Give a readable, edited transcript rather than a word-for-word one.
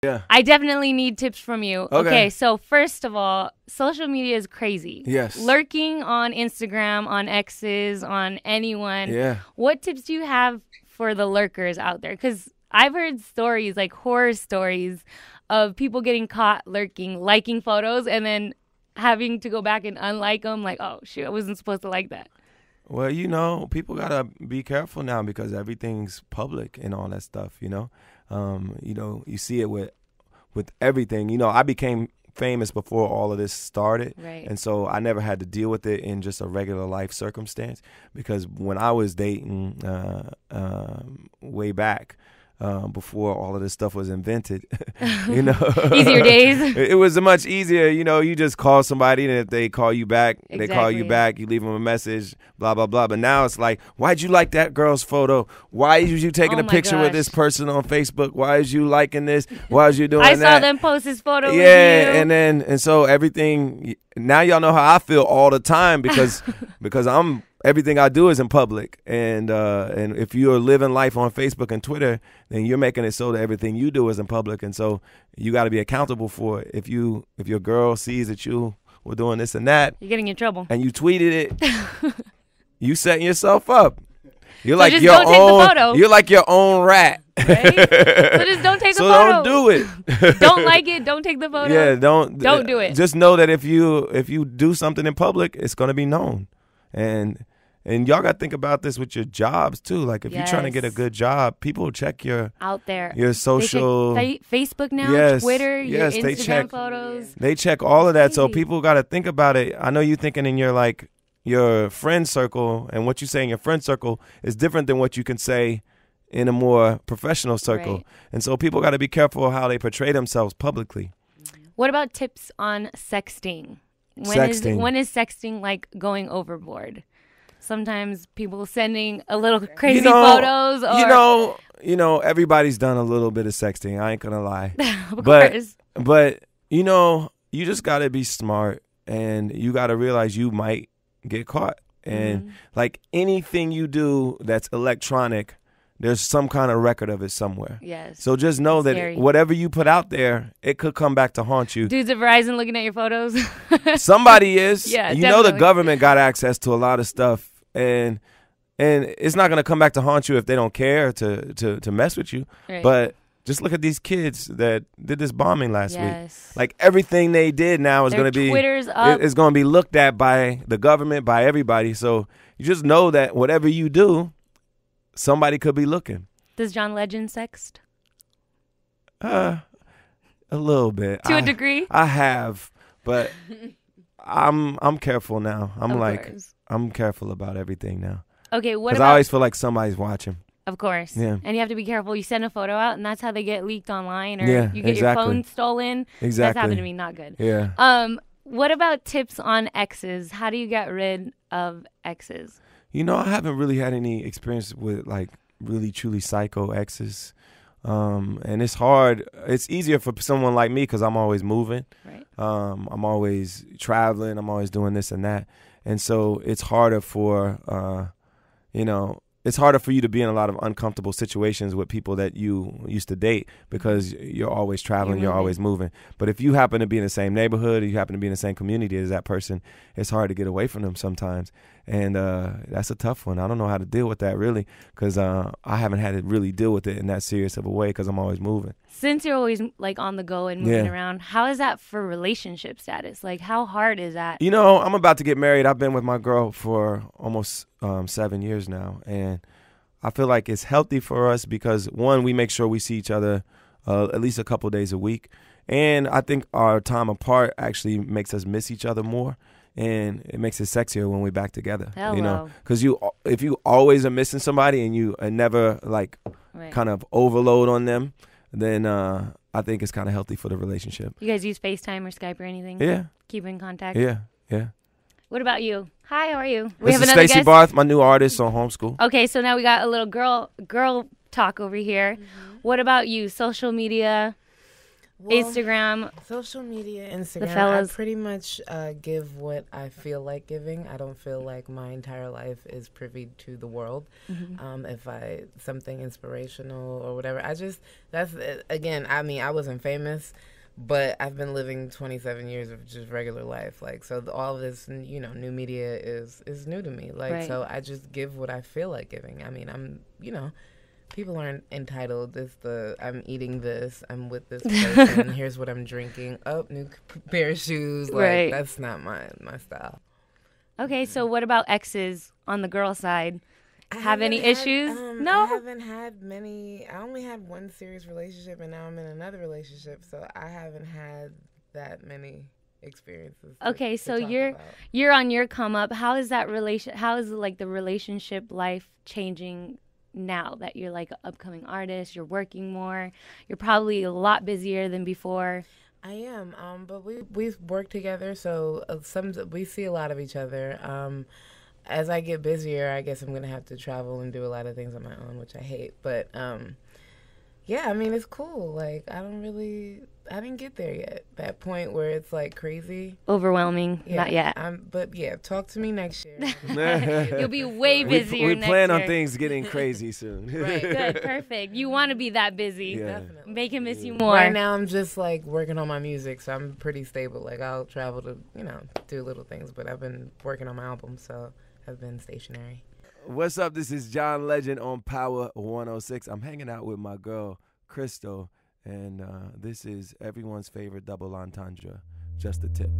Yeah. I definitely need tips from you. Okay. So first of all, social media is crazy. Yes. Lurking on Instagram, on X's, on anyone. Yeah. What tips do you have for the lurkers out there? Because I've heard stories, like horror stories, of people getting caught lurking, liking photos, and then having to go back and unlike them. Like, oh, shoot, I wasn't supposed to like that. Well, people got to be careful now because everything's public and all that stuff, you see it with everything. I became famous before all of this started. Right. And so I never had to deal with it in just a regular life circumstance because when I was dating way back, before all of this stuff was invented, Easier days. It was much easier. You just call somebody, and if they call you back, Exactly. they call you back. You leave them a message, blah blah blah. But now it's like, why'd you like that girl's photo? Why is you taking Oh a my picture with gosh. this person on Facebook? Why is you liking this? Why is you doing I that? saw them post this photo Yeah, with you. and so everything. Now y'all know how I feel all the time because everything I do is in public, and if you're living life on Facebook and Twitter, then you're making it so that everything you do is in public, and so you got to be accountable for it. If your girl sees that you were doing this and that, You're getting in trouble. and you tweeted it, you setting yourself up. You're So like just your don't take the own. photo. You're like your own rat. Right? So just don't take So the photo. don't do it. Don't like it. Don't take the photo. Yeah, don't do it. Just know that if you do something in public, it's gonna be known, and y'all got to think about this with your jobs too. Like if you're trying to get a Yes. good job, people check your Out there. your social. They check Facebook now, Yes, Twitter, yes, your they Instagram check- photos. They check all of that, so Crazy. people got to think about it. I know you're thinking in your friend circle, and what you say in your friend circle is different than what you can say in a more professional circle, Right. and so people got to be careful how they portray themselves publicly. What about tips on sexting? Sexting. When is sexting like going overboard? Sometimes people sending a little crazy photos. Or, Everybody's done a little bit of sexting. I ain't gonna lie. of but- course. But, you just got to be smart, and you got to realize you might get caught. And like anything you do that's electronic, there's some kind of record of it somewhere. Yes. So just know that Scary. whatever you put out there, it could come back to haunt you. Dudes at Verizon looking at your photos. Somebody is. Yeah, the definitely. government got access to a lot of stuff, and it's not going to come back to haunt you if they don't care to mess with you. Right. But just look at these kids that did this bombing last week. Yes. Like everything they did now is Their going to be Twitter's up. It's going to be looked at by the government, by everybody. So you just know that whatever you do, somebody could be looking. Does John Legend sext? A little bit. To a degree? I have, but I'm careful now. Of like course. I'm careful about everything now Okay, what because about... I always feel like somebody's watching. Of course. Yeah. And you have to be careful. You send a photo out, and that's how they get leaked online, or Yeah, you get exactly. your phone stolen. Exactly. That's happened to me. Not good. Yeah. What about tips on exes? How do you get rid of exes? I haven't really had any experience with like really truly psycho exes. And it's hard. It's easier for someone like me because I'm always moving. Right. I'm always traveling. I'm always doing this and that. And so it's harder for, it's harder for you to be in a lot of uncomfortable situations with people that you used to date because you're always traveling, you're always moving. But if you happen to be in the same neighborhood, or you happen to be in the same community as that person, it's hard to get away from them sometimes. And that's a tough one. I don't know how to deal with that really because I haven't had to really deal with it in that serious of a way because I'm always moving. Since you're always like on the go and moving Yeah. around, how is that for relationship status? Like, how hard is that? I'm about to get married. I've been with my girl for almost 7 years now. And I feel like it's healthy for us because, one, we make sure we see each other at least a couple days a week. And I think our time apart actually makes us miss each other more. And it makes it sexier when we're back together. Hello. Because if you always are missing somebody and you never like Right. kind of overload on them, then I think it's kind of healthy for the relationship. You guys use FaceTime or Skype or anything? Yeah, Keep in contact? yeah, yeah. What about you? Hi, how are you? This is Stacey Barth, my new artist on Homeschool. Okay, so now we got a little girl talk over here. What about you? Social media? Instagram? Social media, Instagram. The fellas. I pretty much give what I feel like giving. I don't feel like my entire life is privy to the world. If something inspirational or whatever, that's again. I mean, I wasn't famous, but I've been living 27 years of just regular life. Like, so all of this, new media is new to me. Like, Right. so I just give what I feel like giving. I mean, people aren't entitled. I'm eating this. I'm with this person. Here's what I'm drinking. Oh, new pair of shoes. Like, Right. that's not my style. Okay, so what about exes on the girl side? Have any haven't had, issues? No? I haven't had many. I only had one serious relationship, and now I'm in another relationship. So I haven't had that many experiences. Okay, to so talk you're about. you're on your come up. How is like the relationship life changing now that you're like an upcoming artist, you're working more, you're probably a lot busier than before. I am, but we've worked together, so we see a lot of each other. As I get busier, I guess I'm gonna have to travel and do a lot of things on my own, which I hate. But yeah, I mean, it's cool. Like, I didn't get there yet. That point where it's like crazy. Overwhelming, Yeah, not yet. But yeah, talk to me next year. You'll be way busier we next plan on year. things getting crazy soon. Right. Good, perfect. You want to be that busy. Yeah. Definitely. Make him miss you more. Right now, I'm just like working on my music, so I'm pretty stable. Like, I'll travel to, do little things, but I've been working on my album, so I've been stationary. What's up? This is John Legend on Power 106. I'm hanging out with my girl, Crystal, and this is everyone's favorite double entendre, Just a Tip.